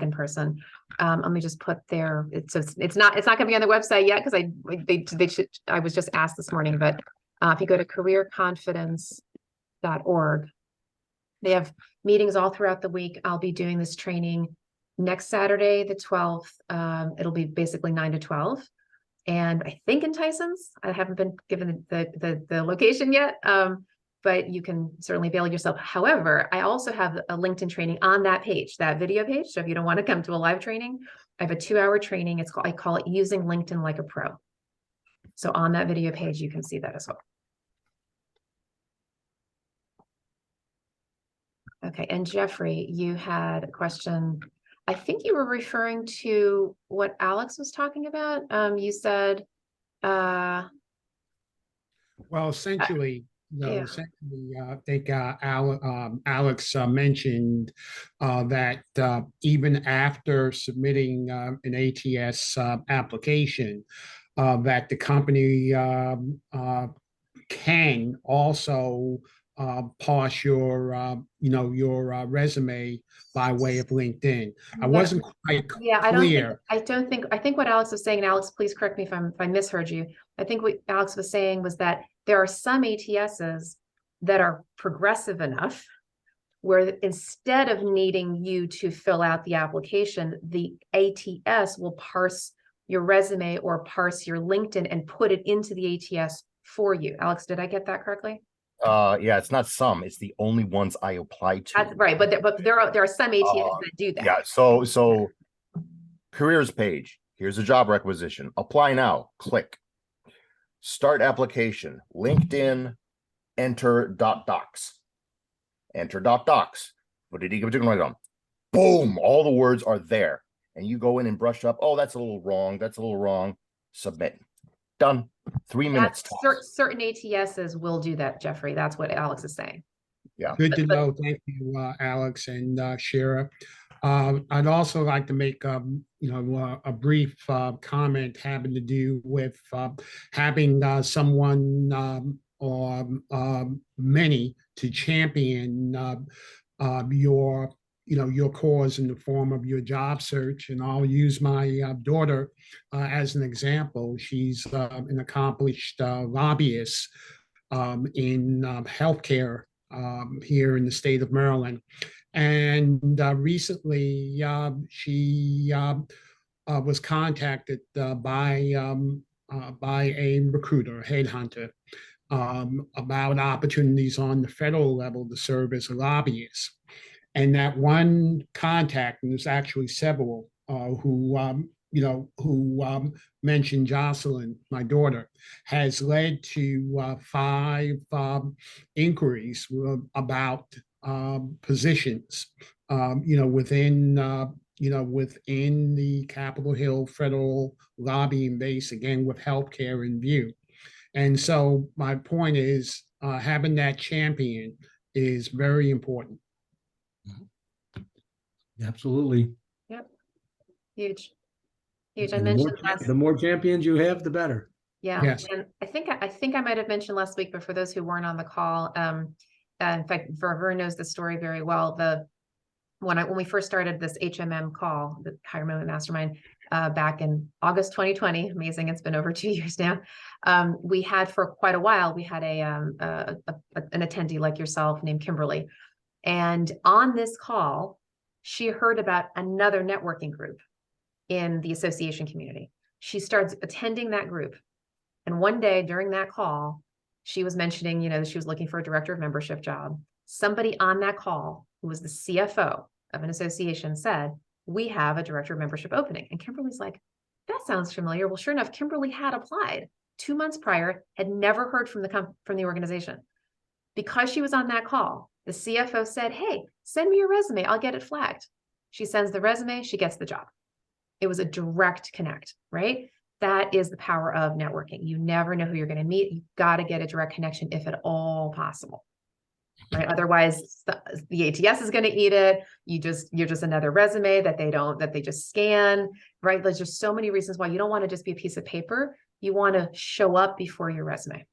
in person. Let me just put there. It's not going to be on the website yet, because I was just asked this morning, but if you go to careerconfidence.org, they have meetings all throughout the week. I'll be doing this training next Saturday, the 12th. It'll be basically 9 to 12. And I think in Tyson's. I haven't been given the location yet, but you can certainly avail yourself. However, I also have a LinkedIn training on that page, that video page. So if you don't want to come to a live training, I have a 2-hour training. I call it Using LinkedIn Like a Pro. So on that video page, you can see that as well. Okay, and Jeffrey, you had a question. I think you were referring to what Alex was talking about. You said, well, essentially, yeah. I think Alex mentioned that even after submitting an ATS application, that the company can also parse your your resume by way of LinkedIn. I No. wasn't quite Yeah, clear. I think what Alex was saying, and Alex, please correct me if I misheard you. I think what Alex was saying was that there are some ATSs that are progressive enough where instead of needing you to fill out the application, the ATS will parse your resume or parse your LinkedIn and put it into the ATS for you. Alex, did I get that correctly? Yeah, it's not some, it's the only ones I applied to. That's right, but there are some ATS that do that. Yeah, so careers page, here's a job requisition. Apply now, click. Start application, LinkedIn, enter .docs. Enter .docs. What did he give it on? Boom, all the words are there. And you go in and brush up. Oh, that's a little wrong. That's a little wrong. Submit. Done. 3 minutes. Certain ATSs will do that, Jeffrey. That's what Alex is saying. Yeah. Good to know. Thank you, Alex and Shira. I'd also like to make a brief comment having to do with having someone or many to champion your cause in the form of your job search. And I'll use my daughter as an example. She's an accomplished lobbyist in healthcare here in the state of Maryland. And recently she was contacted by a recruiter, a headhunter, about opportunities on the federal level to serve as a lobbyist. And that one contact, and there's actually several who mentioned Jocelyn, my daughter, has led to 5 inquiries about positions, within the Capitol Hill federal lobbying base, again, with healthcare in view. And so my point is having that champion is very important. Absolutely. Yep. Huge. Huge. I And mentioned the more champions you have, the better. yeah. Yes. And I think I might have mentioned last week, but for those who weren't on the call, in fact, Verver knows the story very well. When we first started this HMM call, the Higher Moment Mastermind, back in August 2020, amazing, it's been over 2 years now. We had for quite a while, we had an attendee like yourself named Kimberly. And on this call, she heard about another networking group in the association community. She starts attending that group. And one day during that call, she was mentioning, that she was looking for a director of membership job. Somebody on that call, who was the CFO of an association, said, "We have a director of membership opening." And Kimberly's like, "That sounds familiar." Well, sure enough, Kimberly had applied 2 months prior, had never heard from the organization. Because she was on that call, the CFO said, "Hey, send me your resume. I'll get it flagged." She sends the resume, she gets the job. It was a direct connect, right? That is the power of networking. You never know who you're going to meet. You've got to get a direct connection if at all possible, right? Otherwise, the ATS is going to eat it. You're just another resume that they just scan, right? There's just so many reasons why you don't want to just be a piece of paper. You want to show up before your resume.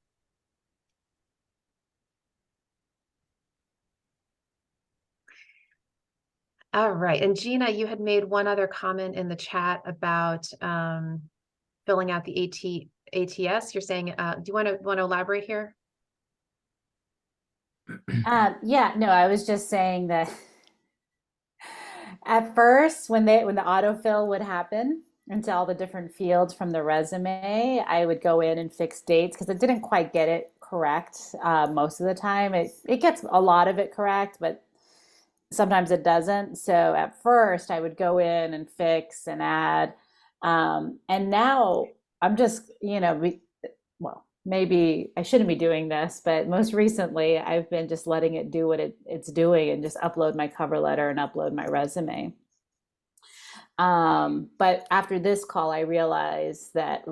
All right. And Gina, you had made one other comment in the chat about filling out the ATS. You're saying, do you want to elaborate here? Yeah, no, I was just saying that at first when the autofill would happen into all the different fields from the resume, I would go in and fix dates because it didn't quite get it correct most of the time. It gets a lot of it correct, but sometimes it doesn't. So at first I would go in and fix and add. And now I'm just, maybe I shouldn't be doing this, but most recently I've been just letting it do what it's doing and just upload my cover letter and upload my resume. But after this call, I realized that,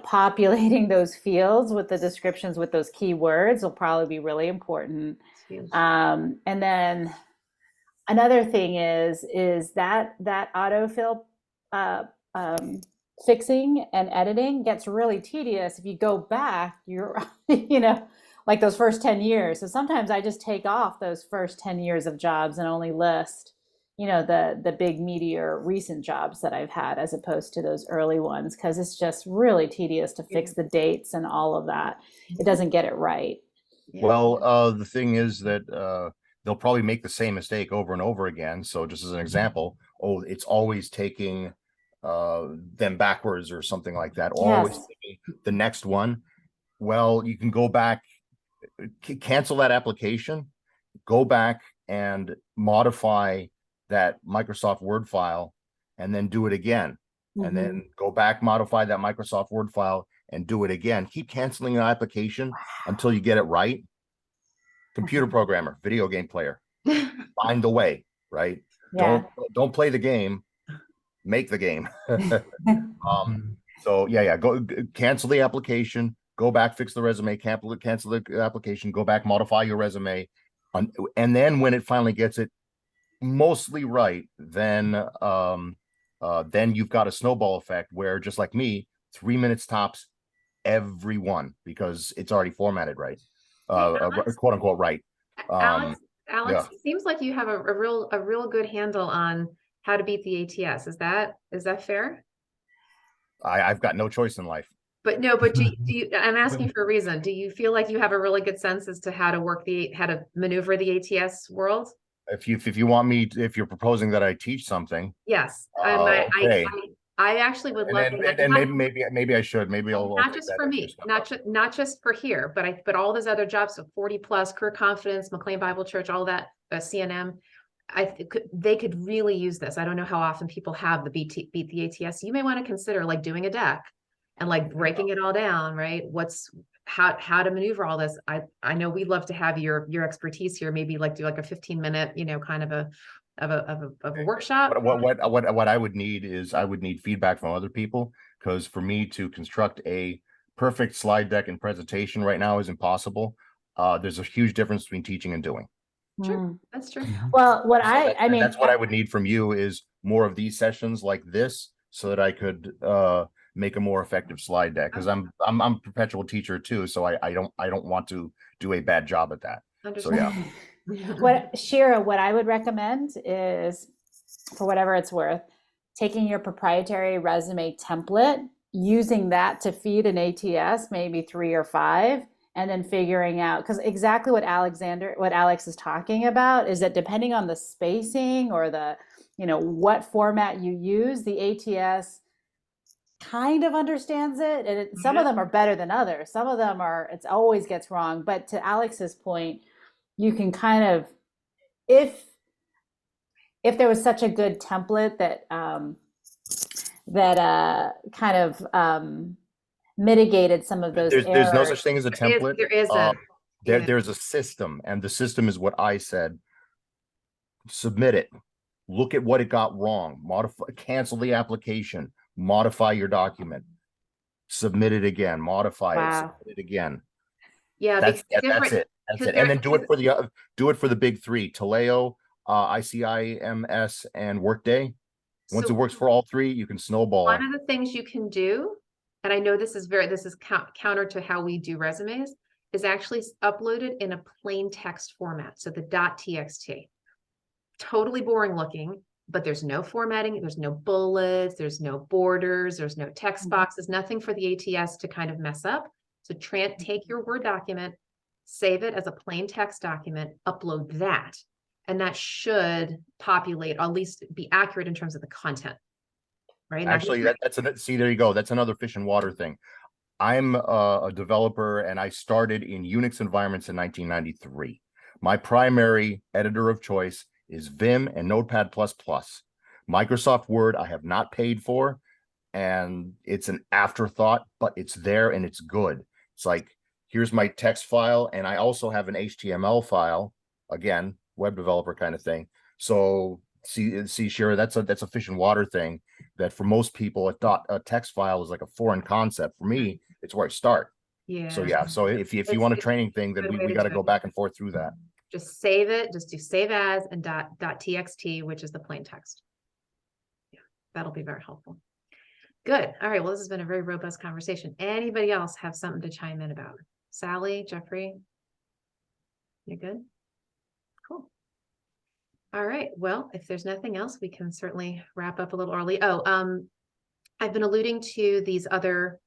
populating those fields with the descriptions with those keywords will probably be really important. And then another thing is that autofill fixing and editing gets really tedious. If you go back, you're, like those first 10 years. So sometimes I just take off those first 10 years of jobs and only list, the big meteor recent jobs that I've had as opposed to those early ones, because it's just really tedious to fix the dates and all of that. It doesn't get it right. Yeah. Well, the thing is that they'll probably make the same mistake over and over again. So just as an example, it's always taking them backwards or something like that, or always Yes. taking the next one. Well, you can go back, cancel that application, go back and modify that Microsoft Word file, and then do it again. And then go back, modify that Microsoft Word file, and do it again. Keep canceling the application until you get it right. Computer programmer, video game player, find the way, right? Yeah. Don't play the game, make the game. So yeah, go cancel the application, go back, fix the resume, cancel the application, go back, modify your resume, and then when it finally gets it mostly right, then you've got a snowball effect where, just like me, 3 minutes tops everyone, because it's already formatted right, Alex? quote unquote right. Alex, yeah. it seems like you have a real good handle on how to beat the ATS. Is that fair? I've got no choice in life. But no, but do you, I'm asking for a reason. Do you feel like you have a really good sense as to how to maneuver the ATS world? If you want me if you're proposing that I teach something, Yes. okay. I actually would love and maybe I should. Maybe I'll not take just that for me, extra step up. not just for here, but all those other jobs, so 40 plus, career confidence, McLean Bible Church, all that, CNM. They could really use this. I don't know how often people have the beat the ATS. You may want to consider like doing a deck and like breaking it all down, right? How to maneuver all this. I know we'd love to have your expertise here. Maybe like do like a 15-minute, kind of a workshop. What I would need is I would need feedback from other people, because for me to construct a perfect slide deck and presentation right now is impossible. There's a huge difference between teaching and doing. Sure, that's true. Well, That's what I would need from you, is more of these sessions like this, so that I could make a more effective slide deck, because I'm a perpetual teacher too, so I don't want to do a bad job at that. So yeah. Shira, what I would recommend is, for whatever it's worth, taking your proprietary resume template, using that to feed an ATS, maybe 3 or 5, and then figuring out, because exactly what Alex is talking about is that depending on the spacing or the, what format you use, the ATS kind of understands it. And some of them are better than others. Some of them it always gets wrong. But to Alex's point, you can kind of, if there was such a good template that kind of mitigated some of those errors. There's no such thing as a template. There isn't. There's a system, and the system is what I said. Submit it. Look at what it got wrong. Cancel the application. Modify your document. Submit it again. Modify it. Submit it again. Yeah, that's it. That's it. And then do it for the big 3: Taleo, ICIMS, and Workday. Once it works for all 3, you can snowball. One of the things you can do, and I know this is counter to how we do resumes, is actually upload it in a plain text format. So the .txt, totally boring looking, but there's no formatting, there's no bullets, there's no borders, there's no text boxes, nothing for the ATS to kind of mess up. So take your Word document, save it as a plain text document, upload that, and that should populate, or at least be accurate in terms of the content. Right. Actually, see, there you go. That's another fish and water thing. I'm a developer, and I started in Unix environments in 1993. My primary editor of choice is Vim and Notepad++. Microsoft Word I have not paid for, and it's an afterthought, but it's there and it's good. It's like, here's my text file, and I also have an HTML file. Again, web developer kind of thing. So see, Shira, that's a fish and water thing, that for most people, a text file is like a foreign concept. For me, it's where I start. Yeah. So if you want a training thing, then we got to go back and forth through that. Just save it. Just do save as and .txt, which is the plain text. Yeah, that'll be very helpful. Good. All right. Well, this has been a very robust conversation. Anybody else have something to chime in about? Sally, Jeffrey, You're good? Cool. All right. Well, if there's nothing else, we can certainly wrap up a little early. I've been alluding to these other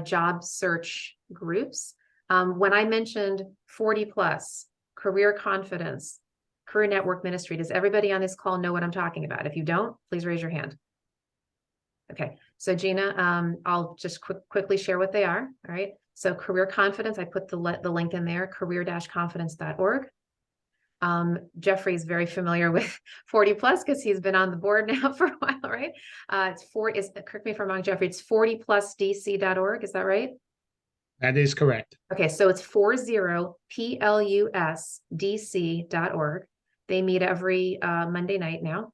job search groups. When I mentioned 40 plus, career confidence, career network ministry, does everybody on this call know what I'm talking about? If you don't, please raise your hand. Okay, so Gina, I'll just quickly share what they are. All right, so career confidence, I put the link in there, career-confidence.org. Jeffrey's very familiar with 40 plus because he's been on the board now for a while, right? Correct me if I'm wrong, Jeffrey, it's 40plusdc.org, is that right? That is correct. Okay, so it's 40plusdc.org. They meet every Monday night now.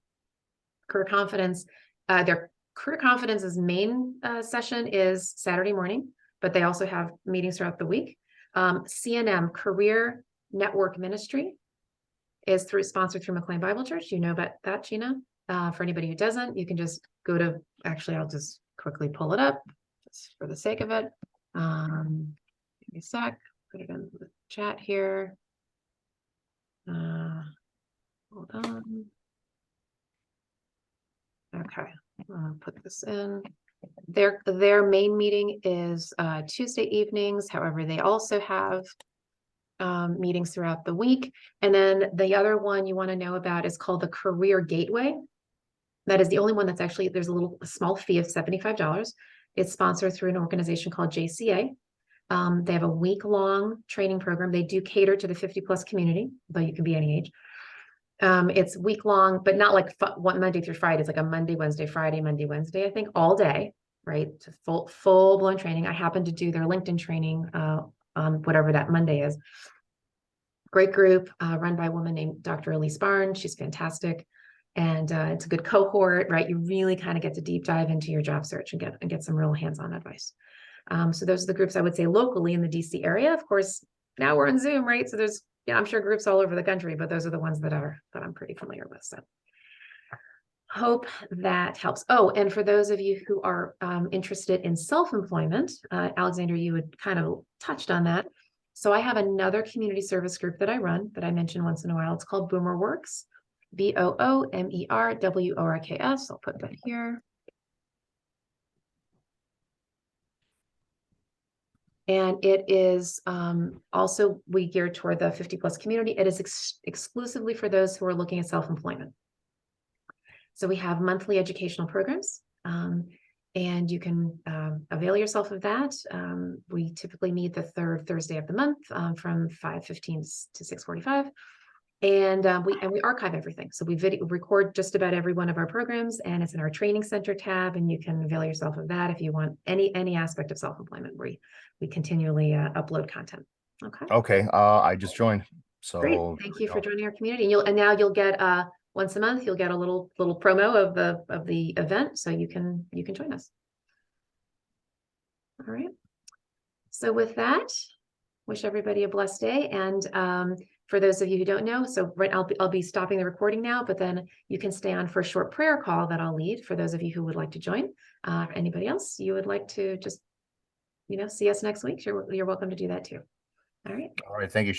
Career Confidence, their Career Confidence's main session is Saturday morning, but they also have meetings throughout the week. CNM, Career Network Ministry, is sponsored through McLean Bible Church. You know about that, Gina? For anybody who doesn't, you can just go to, actually, I'll just quickly pull it up just for the sake of it. Give me a sec, put it in the chat here. Hold on. Okay, I'll put this in. Their main meeting is Tuesday evenings. However, they also have meetings throughout the week. And then the other one you want to know about is called the Career Gateway. That is the only one that's actually, there's a small fee of $75. It's sponsored through an organization called JCA. They have a week-long training program. They do cater to the 50 plus community, though you can be any age. It's week-long, but not like one Monday through Friday. It's like a Monday, Wednesday, Friday, Monday, Wednesday, I think, all day, right? It's full-blown training. I happen to do their LinkedIn training on whatever that Monday is. Great group run by a woman named Dr. Elise Barnes. She's fantastic. And it's a good cohort, right? You really kind of get to deep dive into your job search and get some real hands-on advice. So those are the groups I would say locally in the DC area. Of course, now we're on Zoom, right? So there's, I'm sure groups all over the country, but those are the ones that I'm pretty familiar with. So hope that helps. Oh, and for those of you who are interested in self-employment, Alexander, you had kind of touched on that. So I have another community service group that I run that I mention once in a while. It's called Boomer Works, BOOMERWORKS. I'll put that here. And it is also, we gear toward the 50 plus community. It is exclusively for those who are looking at self-employment. So we have monthly educational programs, and you can avail yourself of that. We typically meet the third Thursday of the month from 5:15 to 6:45. And we archive everything. So we record just about every one of our programs, and it's in our training center tab, and you can avail yourself of that if you want any aspect of self-employment. We continually upload content. Okay. I just joined. So great. Thank you for joining our community. And now you'll get once a month, you'll get a little promo of the event, so you can join us. All right. So with that, wish everybody a blessed day. And for those of you who don't know, so right, I'll be stopping the recording now, but then you can stay on for a short prayer call that I'll lead for those of you who would like to join. Anybody else you would like to just, see us next week, you're welcome to do that too. All right. All right. Thank you.